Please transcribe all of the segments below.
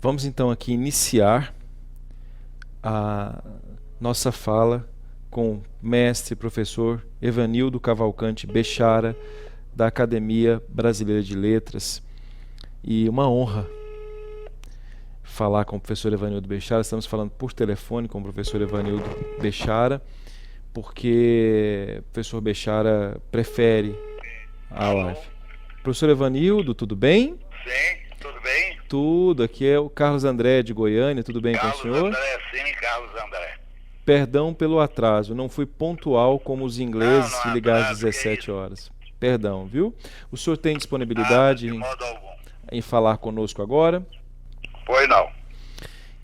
Vamos então aqui iniciar a nossa fala com o mestre professor Evanildo Cavalcante Bechara, da Academia Brasileira de Letras. E uma honra falar com o professor Evanildo Bechara. Estamos falando por telefone com o professor Evanildo Bechara, porque o professor Bechara prefere a live. Professor Evanildo, tudo bem? Sim, tudo bem? Tudo, aqui é o Carlos André de Goiânia, tudo bem com o senhor? André, sim, Carlos André. Perdão pelo atraso, não fui pontual como os ingleses de Não, ligar às atraso, que é 17 isso? horas. Perdão, viu? O senhor tem Nada, disponibilidade de modo algum. em falar conosco agora? Pois não.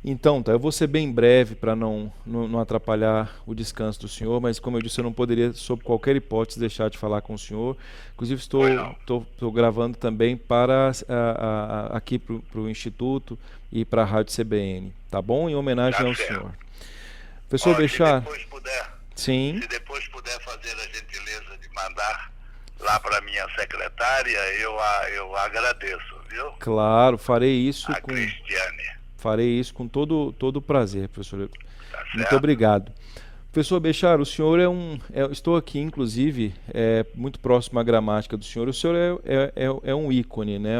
Então, tá, eu vou ser bem breve para não atrapalhar o descanso do senhor, mas como eu disse, eu não poderia, sob qualquer hipótese, deixar de falar com o senhor. Inclusive, Pois não. estou gravando também para aqui para o Instituto e para a Rádio CBN, tá bom? Em homenagem Tá ao certo. senhor. Professor Bechara, sim, se depois puder fazer a gentileza de mandar lá para minha secretária, eu agradeço, viu? claro, A Cristiane, farei isso com todo prazer, professor. tá Muito certo? obrigado. Professor Bechara, o senhor estou aqui, inclusive, muito próximo à gramática do senhor. O senhor é um ícone, né?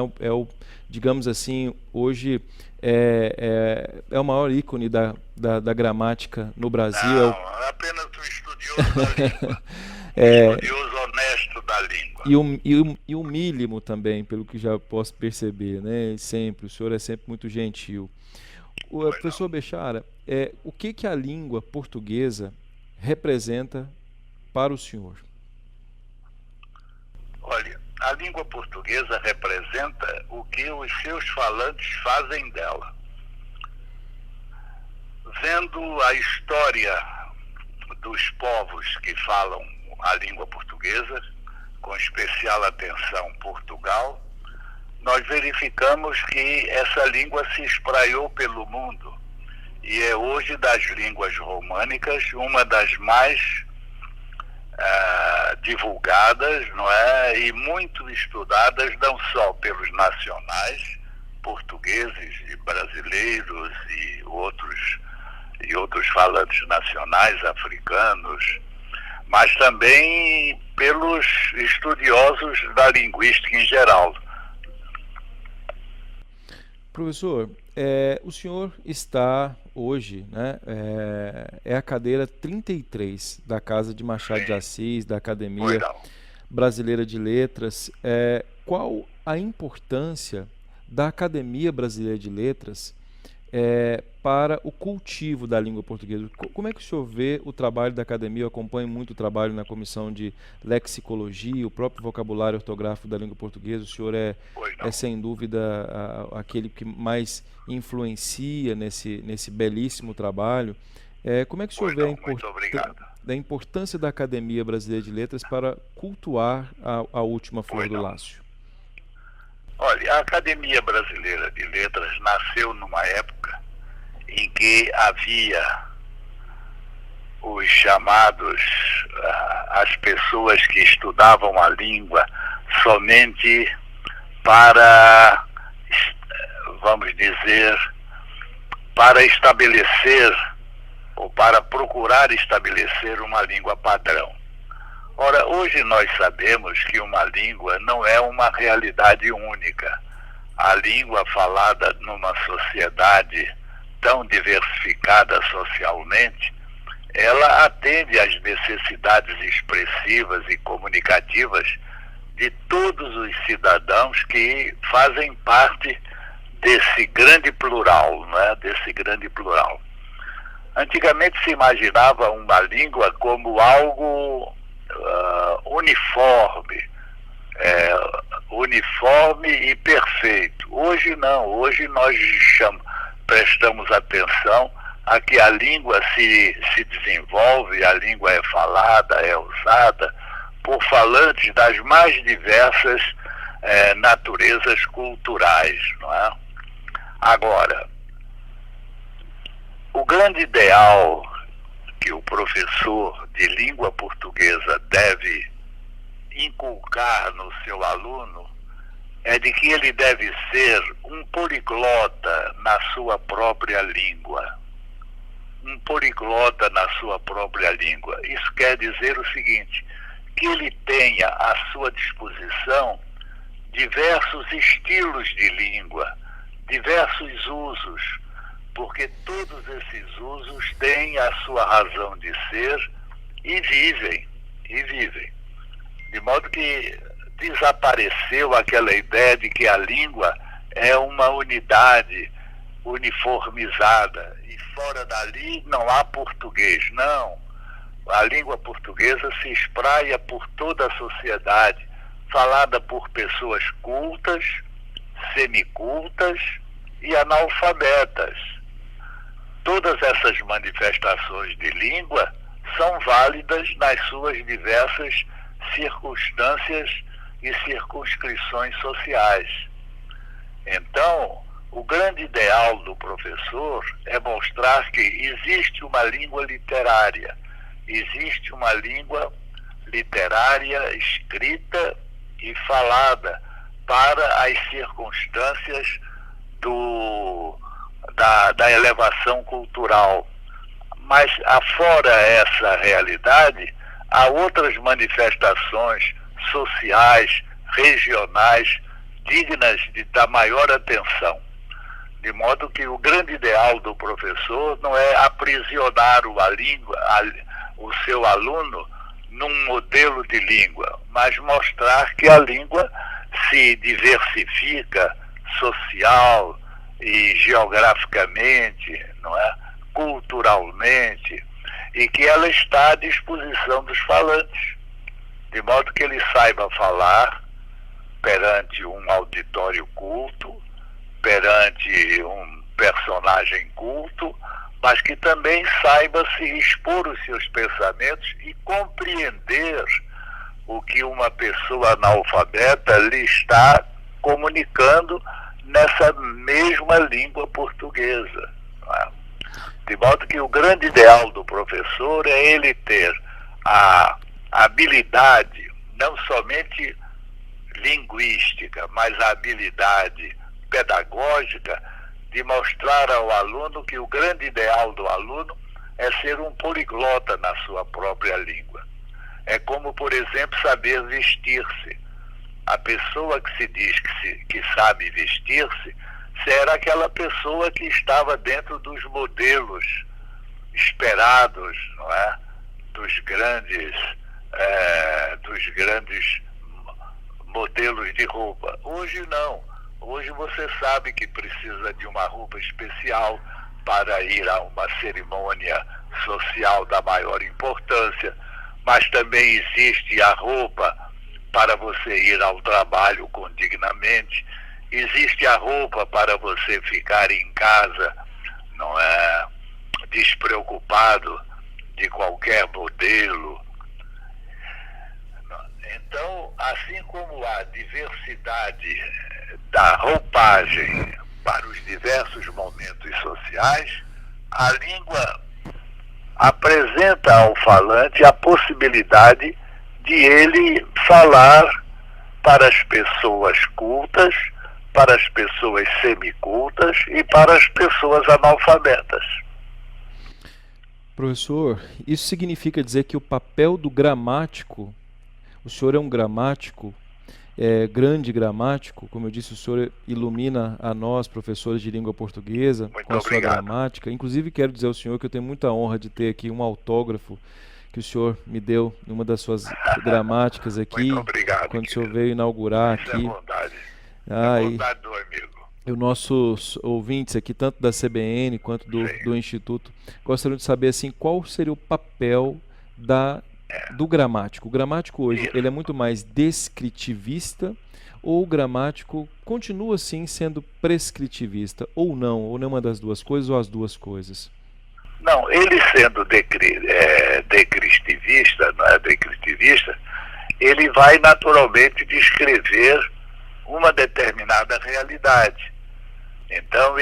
Digamos assim, hoje é o maior ícone da gramática no Brasil. Não, apenas um estudioso da língua. Um É, estudioso honesto da língua. e humílimo também, pelo que já posso perceber, né? Sempre, o senhor é sempre muito gentil. Pois não. Professor Bechara, o que a língua portuguesa representa para o senhor? Olha, a língua portuguesa representa o que os seus falantes fazem dela. Vendo a história dos povos que falam a língua portuguesa, com especial atenção Portugal, nós verificamos que essa língua se espraiou pelo mundo e é hoje das línguas românicas uma das mais divulgadas, não é? E muito estudadas não só pelos nacionais portugueses e brasileiros e outros falantes nacionais africanos, mas também pelos estudiosos da linguística em geral. Professor, o senhor está hoje, né? É a cadeira 33 da Casa de Machado de Assis, da Pois Academia não. Brasileira de Letras. Qual a importância da Academia Brasileira de Letras para o cultivo da língua portuguesa? Como é que o senhor vê o trabalho da academia? Eu acompanho muito o trabalho na comissão de lexicologia, o próprio vocabulário ortográfico da língua portuguesa. O senhor Pois é não. sem dúvida aquele que mais influencia nesse belíssimo trabalho. Como é que o senhor Pois vê não. Muito obrigado. da importância da Academia Brasileira de Letras para cultuar a última flor Pois do não. lácio? Olha, a Academia Brasileira de Letras nasceu numa época em que havia os chamados, as pessoas que estudavam a língua somente para, vamos dizer, para estabelecer ou para procurar estabelecer uma língua padrão. Ora, hoje nós sabemos que uma língua não é uma realidade única. A língua falada numa sociedade tão diversificada socialmente, ela atende às necessidades expressivas e comunicativas de todos os cidadãos que fazem parte desse grande plural, né? Desse grande plural. Antigamente se imaginava uma língua como algo uniforme e perfeito. Hoje não, hoje nós prestamos atenção a que a língua se desenvolve, a língua é falada, é usada por falantes das mais diversas naturezas culturais, não é? Agora, o grande ideal que o professor de língua portuguesa deve inculcar no seu aluno é de que ele deve ser um poliglota na sua própria língua. Um poliglota na sua própria língua. Isso quer dizer o seguinte, que ele tenha à sua disposição diversos estilos de língua, diversos usos, porque todos esses usos têm a sua razão de ser e vivem. De modo que desapareceu aquela ideia de que a língua é uma unidade uniformizada e fora dali não há português. Não. A língua portuguesa se espraia por toda a sociedade, falada por pessoas cultas, semicultas e analfabetas. Todas essas manifestações de língua são válidas nas suas diversas circunstâncias e circunscrições sociais. Então, o grande ideal do professor é mostrar que existe uma língua literária, existe uma língua literária escrita e falada para as circunstâncias da elevação cultural. Mas, afora essa realidade, há outras manifestações sociais, regionais, dignas da maior atenção. De modo que o grande ideal do professor não é aprisionar o seu aluno num modelo de língua, mas mostrar que a língua se diversifica social e geograficamente, não é? Culturalmente, e que ela está à disposição dos falantes, de modo que ele saiba falar perante um auditório culto, perante um personagem culto, mas que também saiba se expor os seus pensamentos e compreender o que uma pessoa analfabeta lhe está comunicando nessa mesma língua portuguesa. Não é? De modo que o grande ideal do professor é ele ter a habilidade, não somente linguística, mas a habilidade pedagógica de mostrar ao aluno que o grande ideal do aluno é ser um poliglota na sua própria língua. É como, por exemplo, saber vestir-se. A pessoa que se diz que sabe vestir-se será aquela pessoa que estava dentro dos modelos esperados, não é? Dos grandes modelos de roupa. Hoje não. Hoje você sabe que precisa de uma roupa especial para ir a uma cerimônia social da maior importância, mas também existe a roupa para você ir ao trabalho condignamente, existe a roupa para você ficar em casa, não é, despreocupado de qualquer modelo. Então, assim como há diversidade da roupagem para os diversos momentos sociais, a língua apresenta ao falante a possibilidade de ele falar para as pessoas cultas, para as pessoas semicultas e para as pessoas analfabetas. Professor, isso significa dizer que o papel do gramático, o senhor é um gramático, grande gramático, como eu disse, o senhor ilumina a nós, professores de língua portuguesa, Muito com a sua obrigado. gramática. Inclusive, quero dizer ao senhor que eu tenho muita honra de ter aqui um autógrafo que o senhor me deu numa das suas gramáticas aqui, Muito obrigado, quando o querido. senhor veio inaugurar Isso aqui. é bondade. Ah, É e bondade do amigo. os nossos ouvintes aqui, tanto da CBN quanto do Instituto, gostariam de saber assim, qual seria o papel do gramático. O gramático hoje, Isso. ele é muito mais descritivista, ou o gramático continua assim sendo prescritivista, ou não, ou nenhuma das duas coisas, ou as duas coisas? Não, ele sendo descritivista, não é descritivista, ele vai naturalmente descrever uma determinada realidade. Então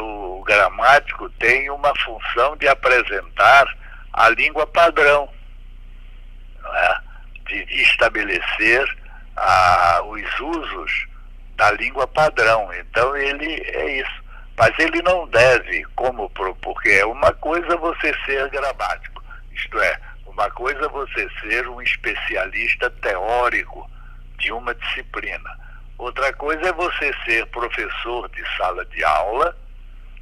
o gramático tem uma função de apresentar a língua padrão, não é? De estabelecer os usos da língua padrão. Então ele é isso. Mas ele não deve, porque é uma coisa você ser gramático, isto é, uma coisa você ser um especialista teórico de uma disciplina. Outra coisa é você ser professor de sala de aula,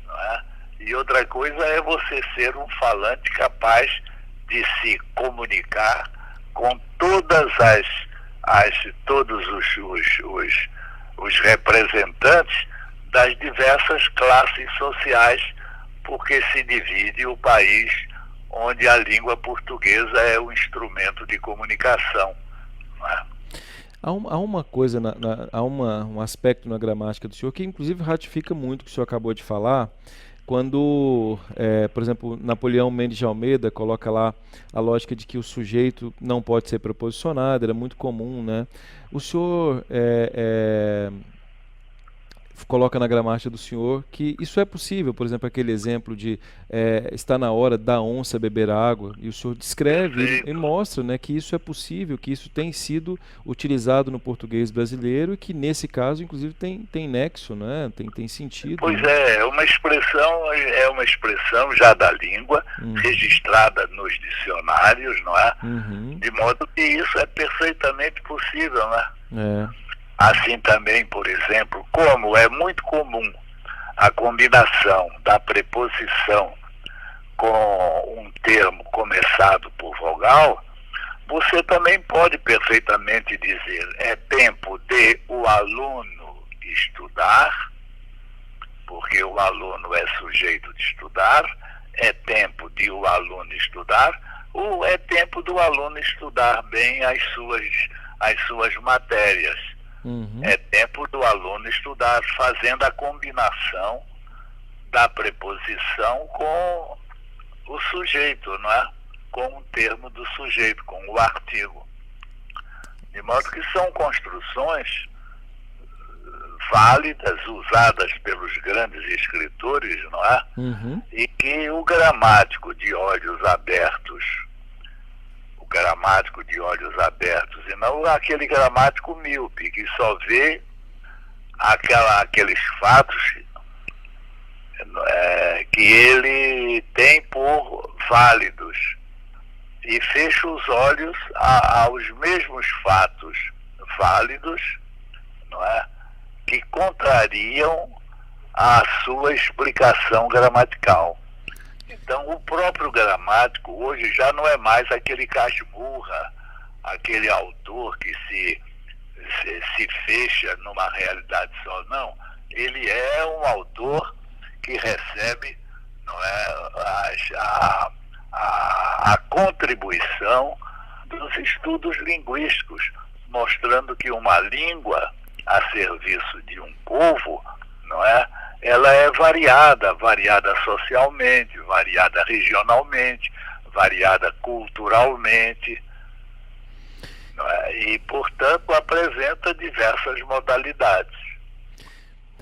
não é? E outra coisa é você ser um falante capaz de se comunicar com todos os representantes das diversas classes sociais, porque se divide o país onde a língua portuguesa é o instrumento de comunicação, não é? Há uma coisa, há um aspecto na gramática do senhor que inclusive ratifica muito o que o senhor acabou de falar, quando, por exemplo, Napoleão Mendes de Almeida coloca lá a lógica de que o sujeito não pode ser preposicionado, era muito comum, né? O senhor coloca na gramática do senhor que isso é possível, por exemplo, aquele exemplo de está na hora da onça beber água, e o senhor descreve e mostra, né, que isso é possível, que isso tem sido utilizado no português brasileiro e que nesse caso, inclusive, tem nexo, né, tem sentido. Pois é uma expressão já da língua, registrada nos dicionários, não é? De modo que isso é perfeitamente possível, né? Assim também, por exemplo, como é muito comum a combinação da preposição com um termo começado por vogal, você também pode perfeitamente dizer: é tempo de o aluno estudar, porque o aluno é sujeito de estudar, é tempo de o aluno estudar, ou é tempo do aluno estudar bem as suas matérias. É tempo do aluno estudar, fazendo a combinação da preposição com o sujeito, não é? Com o termo do sujeito, com o artigo. De modo que são construções válidas, usadas pelos grandes escritores, não é? E que o gramático de olhos abertos, e não aquele gramático míope que só vê aqueles fatos que ele tem por válidos e fecha os olhos aos mesmos fatos válidos, não é? Que contrariam a sua explicação gramatical. Então, o próprio gramático hoje já não é mais aquele casmurra, aquele autor que se fecha numa realidade só. Não, ele é um autor que recebe, não é, a contribuição dos estudos linguísticos, mostrando que uma língua a serviço de um povo, não é? Ela é variada socialmente, variada regionalmente, variada culturalmente, não é? E, portanto, apresenta diversas modalidades.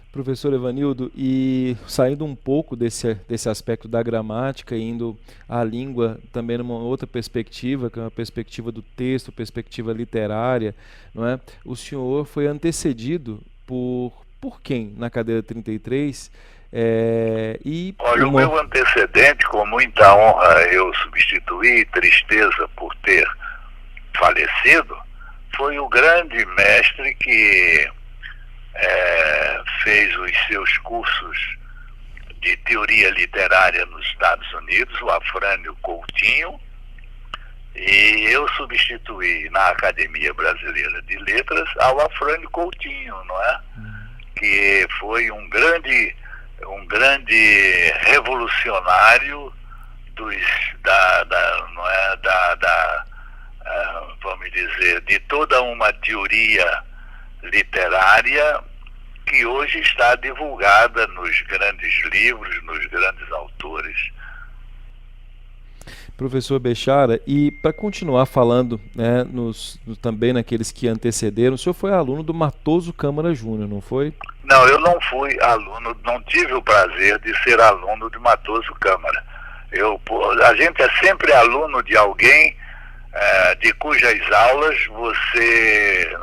Professor Evanildo, e saindo um pouco desse aspecto da gramática, indo à língua também numa outra perspectiva, que é uma perspectiva do texto, perspectiva literária, não é? O senhor foi antecedido por quem na cadeira 33? Olha, o meu antecedente, com muita honra, eu substituí, tristeza por ter falecido, foi o grande mestre que fez os seus cursos de teoria literária nos Estados Unidos, o Afrânio Coutinho, e eu substituí na Academia Brasileira de Letras ao Afrânio Coutinho, não é? Que foi um grande revolucionário vamos dizer, de toda uma teoria literária que hoje está divulgada nos grandes livros, nos grandes autores. Professor Bechara, e para continuar falando, né, também naqueles que antecederam, o senhor foi aluno do Matoso Câmara Júnior, não foi? Não, eu não fui aluno, não tive o prazer de ser aluno de Matoso Câmara. A gente é sempre aluno de alguém de cujas aulas você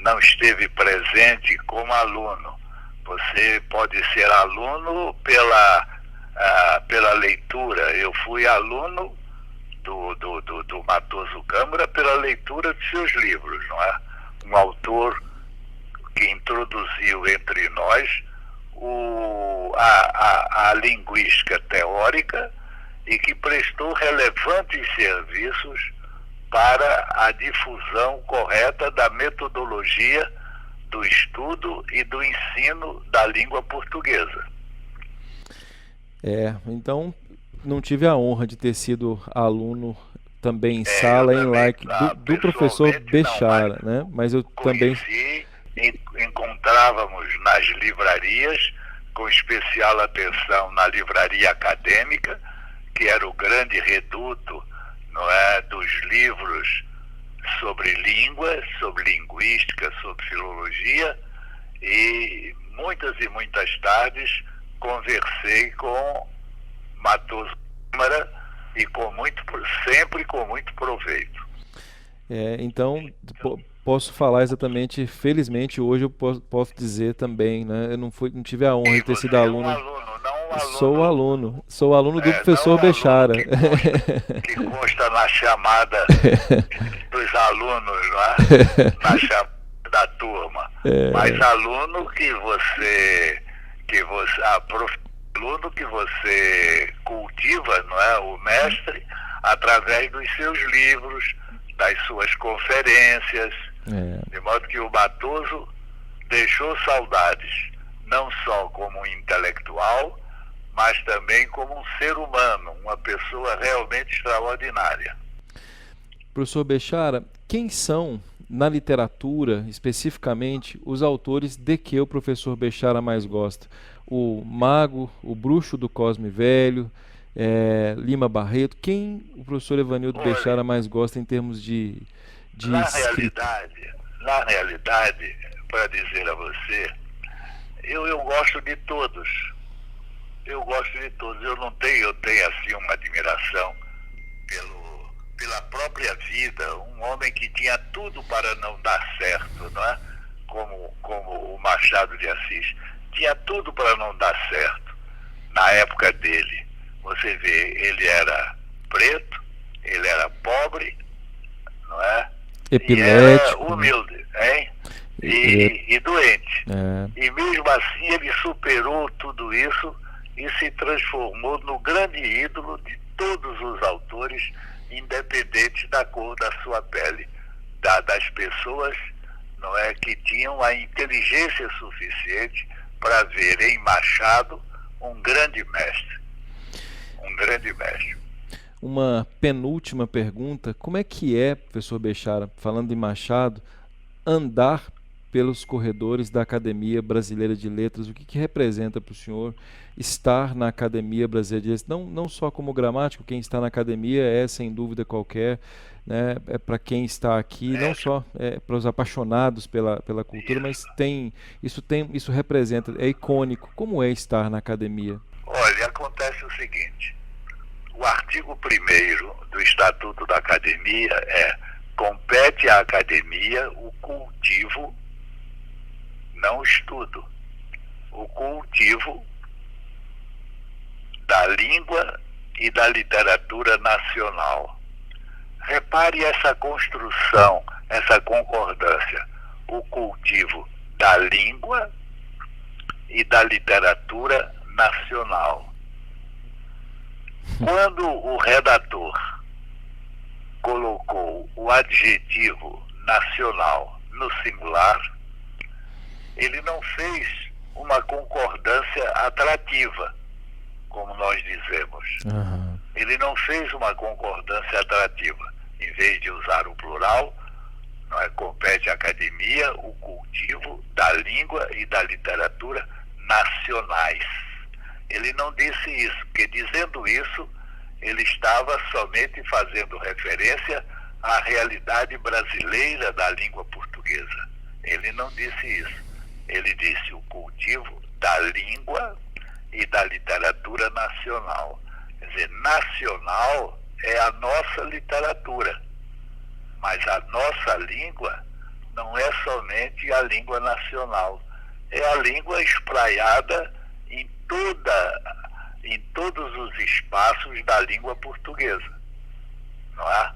não esteve presente como aluno. Você pode ser aluno pela leitura. Eu fui aluno do Matoso Câmara pela leitura de seus livros, não é? Um autor que introduziu entre nós a linguística teórica e que prestou relevantes serviços para a difusão correta da metodologia do estudo e do ensino da língua portuguesa. Então não tive a honra de ter sido aluno também em sala, em like, do professor Bechara, né? Mas eu também encontrávamos nas livrarias, com especial atenção na livraria acadêmica, que era o grande reduto, não é, dos livros sobre língua, sobre linguística, sobre filologia, e muitas tardes conversei com Matoso Câmara e sempre com muito proveito. Então, posso falar exatamente, felizmente hoje eu posso dizer também, né? Eu não tive a honra de ter sido aluno. Sou aluno do professor Bechara. Que consta na chamada dos alunos, não é? Na chamada da turma. Mas aluno que você cultiva, não é? O mestre, através dos seus livros, das suas conferências, de modo que o Matoso deixou saudades, não só como um intelectual, mas também como um ser humano, uma pessoa realmente extraordinária. Professor Bechara, quem são, na literatura, especificamente, os autores de que o professor Bechara mais gosta? O Mago, o Bruxo do Cosme Velho, Lima Barreto. Quem o professor Evanildo Bechara mais gosta em termos de Na realidade, para dizer a você, eu gosto de todos. Eu tenho assim uma admiração pela própria vida, um homem que tinha tudo para não dar certo, não é? Como o Machado de Assis. Tinha tudo para não dar certo na época dele. Você vê, ele era preto, ele era pobre, não é? Epilético. E era humilde, hein? E doente. E mesmo assim ele superou tudo isso e se transformou no grande ídolo de todos os autores, independente da cor da sua pele, das pessoas, não é, que tinham a inteligência suficiente para ver em Machado um grande mestre. Uma penúltima pergunta: como é que professor Bechara, falando em Machado, andar pelos corredores da Academia Brasileira de Letras? O que representa para o senhor estar na Academia Brasileira de Letras? Não só como gramático, quem está na academia sem dúvida qualquer, né? Para quem está aqui, não só para os apaixonados pela cultura, mas isso representa, é icônico. Como é estar na academia? Olha, acontece o seguinte: o artigo 1º do Estatuto da Academia compete à academia o cultivo, não o estudo, o cultivo da língua e da literatura nacional. Repare essa construção, essa concordância, o cultivo da língua e da literatura nacional. Quando o redator colocou o adjetivo nacional no singular, ele não fez uma concordância atrativa, como nós dizemos. Ele não fez uma concordância atrativa. Em vez de usar o plural, compete à academia o cultivo da língua e da literatura nacionais. Ele não disse isso, porque dizendo isso, ele estava somente fazendo referência à realidade brasileira da língua portuguesa. Ele não disse isso. Ele disse o cultivo da língua e da literatura nacional. Quer dizer, nacional é a nossa literatura, mas a nossa língua não é somente a língua nacional, é a língua espraiada em todos os espaços da língua portuguesa, não é?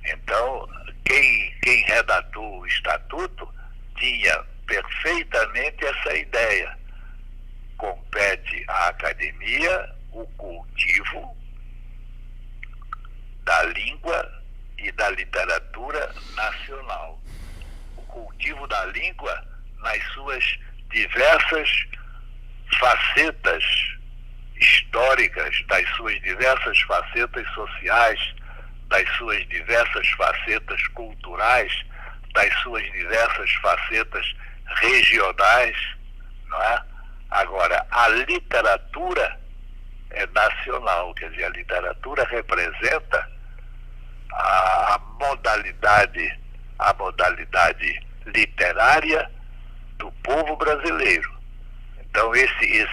Então, quem redatou o Estatuto tinha perfeitamente essa ideia. Compete à academia o cultivo da língua e da literatura nacional. O cultivo da língua nas suas diversas facetas históricas, das suas diversas facetas sociais, das suas diversas facetas culturais, das suas diversas facetas regionais, não é? Agora, a literatura é nacional, quer dizer, a literatura representa a modalidade literária do povo brasileiro. Então, esse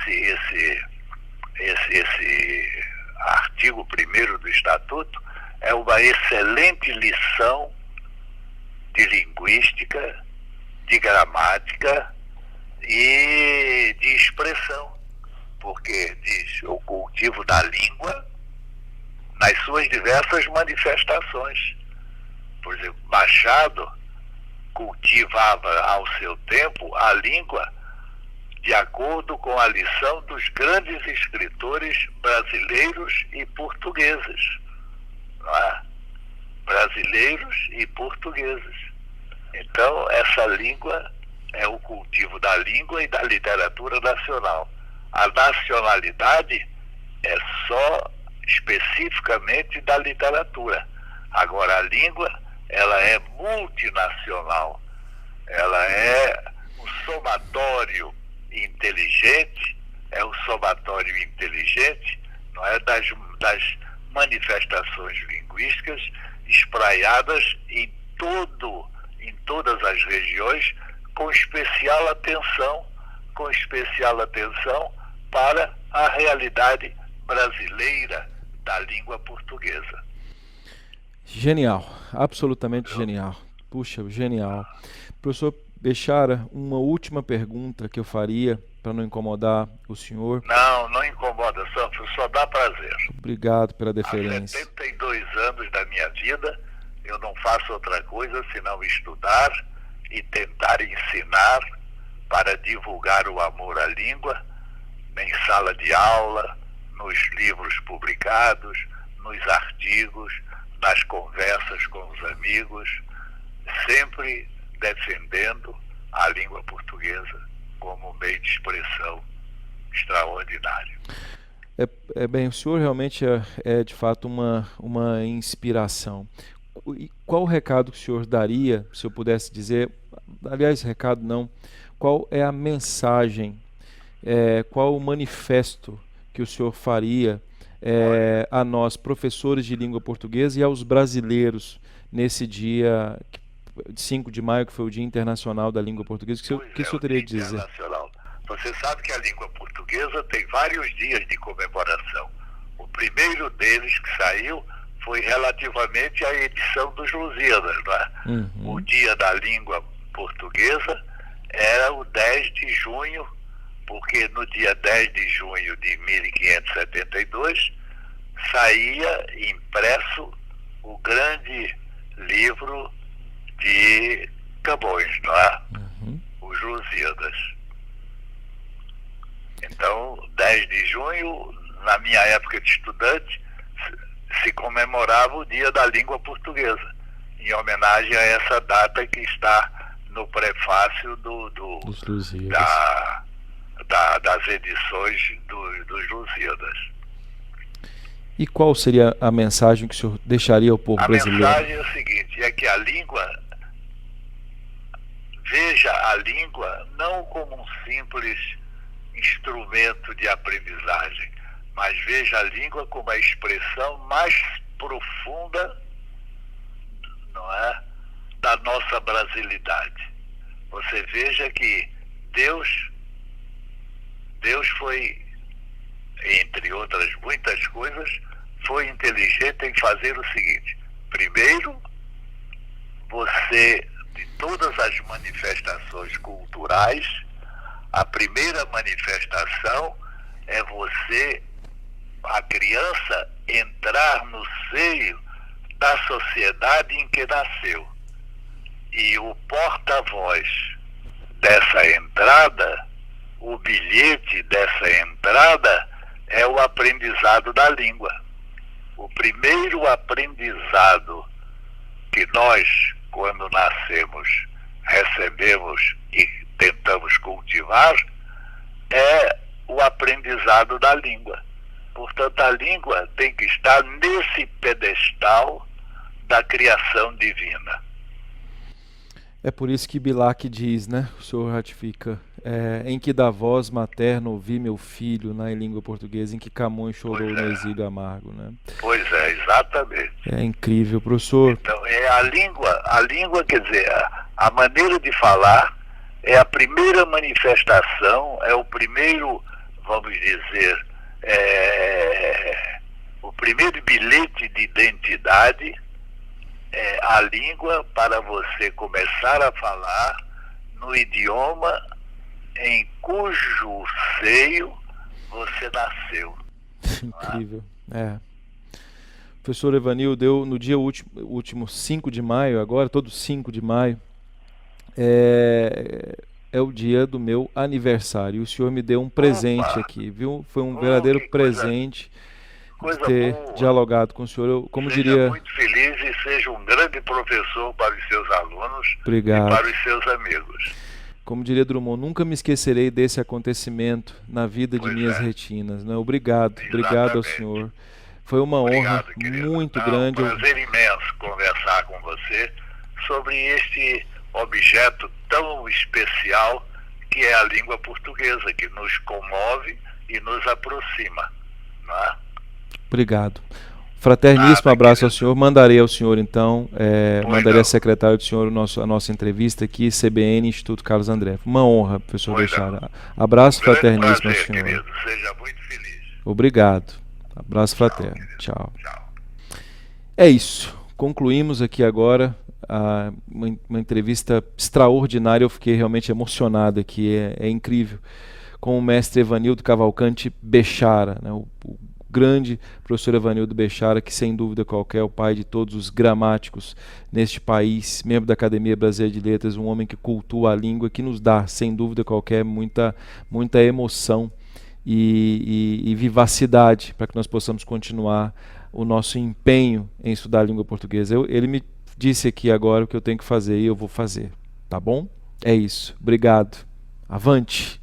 artigo 1º do Estatuto é uma excelente lição de linguística, de gramática e de expressão, porque diz o cultivo da língua nas suas diversas manifestações. Por exemplo, Machado cultivava ao seu tempo a língua de acordo com a lição dos grandes escritores brasileiros e portugueses, não é? Brasileiros e portugueses. Então, essa língua é o cultivo da língua e da literatura nacional. A nacionalidade é só especificamente da literatura. Agora, a língua, ela é multinacional. Ela é um somatório inteligente, não é, das manifestações linguísticas espraiadas em todas as regiões, com especial atenção para a realidade brasileira da língua portuguesa. Genial, absolutamente genial. Puxa, genial. Professor Bechara, uma última pergunta que eu faria, para não incomodar o senhor. Não incomoda, só dá prazer. Obrigado pela deferência. Há 72 anos da minha vida, eu não faço outra coisa senão estudar e tentar ensinar para divulgar o amor à língua, em sala de aula, nos livros publicados, nos artigos, nas conversas com os amigos, sempre defendendo a língua portuguesa como meio de expressão extraordinário. Bem, o senhor realmente é de fato uma inspiração. E qual o recado que o senhor daria, se eu pudesse dizer, aliás, recado não, qual é a mensagem, qual o manifesto que o senhor faria a nós, professores de língua portuguesa, e aos brasileiros nesse dia 5 de maio, que foi o Dia Internacional da Língua Portuguesa? O que o senhor teria de dizer? Você sabe que a língua portuguesa tem vários dias de comemoração. O primeiro deles que saiu foi relativamente à edição dos Lusíadas, não é? Uhum. O Dia da Língua Portuguesa era o 10 de junho, porque no dia 10 de junho de 1572 saía impresso o grande livro de Camões, não é? Uhum. Os Lusíadas. Então, 10 de junho, na minha época de estudante, se comemorava o Dia da Língua Portuguesa, em homenagem a essa data que está no prefácio dos Lusíadas. Das edições dos Lusíadas. E qual seria a mensagem que o senhor deixaria ao povo brasileiro? A mensagem é o seguinte, é que a língua, veja a língua não como um simples instrumento de aprendizagem, mas veja a língua como a expressão mais profunda, não é, da nossa brasilidade. Você veja que Deus foi, entre outras muitas coisas, foi inteligente em fazer o seguinte: primeiro, você de todas as manifestações culturais, a primeira manifestação é você, a criança, entrar no seio da sociedade em que nasceu. E o porta-voz dessa entrada, o bilhete dessa entrada, é o aprendizado da língua. O primeiro aprendizado que nós, quando nascemos, recebemos e tentamos cultivar, é o aprendizado da língua. Portanto, a língua tem que estar nesse pedestal da criação divina. É por isso que Bilac diz, né? O senhor ratifica. Em que da voz materna ouvi meu filho, na língua portuguesa, em que Camões chorou no exílio amargo, né? Pois é, exatamente. É incrível, professor. Então, a língua, quer dizer, a maneira de falar é a primeira manifestação, é o primeiro, vamos dizer, o primeiro bilhete de identidade, a língua para você começar a falar no idioma em cujo seio você nasceu. Incrível. Professor Evanildo, no dia último 5 de maio, agora, todo 5 de maio, é o dia do meu aniversário. O senhor me deu um presente aqui, viu? Foi um verdadeiro presente de ter dialogado com o senhor. Seja muito feliz e seja um grande professor para os seus alunos. Obrigado. E para os seus amigos. Como diria Drummond, nunca me esquecerei desse acontecimento na vida de minhas retinas. Né? Obrigado ao senhor. Foi uma honra muito grande. É um prazer imenso conversar com você sobre este objeto tão especial que é a língua portuguesa, que nos comove e nos aproxima. Não é? Obrigado. Fraterníssimo abraço ao senhor. Mandarei ao senhor, então, mandarei a secretária do senhor a nossa entrevista aqui, CBN, Instituto Carlos André. Uma honra, professor Bechara. Abraço fraterníssimo ao senhor. Querido. Seja muito feliz. Obrigado. Abraço fraterno. Tchau. É isso. Concluímos aqui agora uma entrevista extraordinária. Eu fiquei realmente emocionado aqui. É incrível. Com o mestre Evanildo Cavalcante Bechara, né? O grande professor Evanildo Bechara, que sem dúvida qualquer é o pai de todos os gramáticos neste país, membro da Academia Brasileira de Letras, um homem que cultua a língua, que nos dá, sem dúvida qualquer, muita emoção e vivacidade para que nós possamos continuar o nosso empenho em estudar a língua portuguesa. Ele me disse aqui agora o que eu tenho que fazer e eu vou fazer, tá bom? É isso. Obrigado. Avante!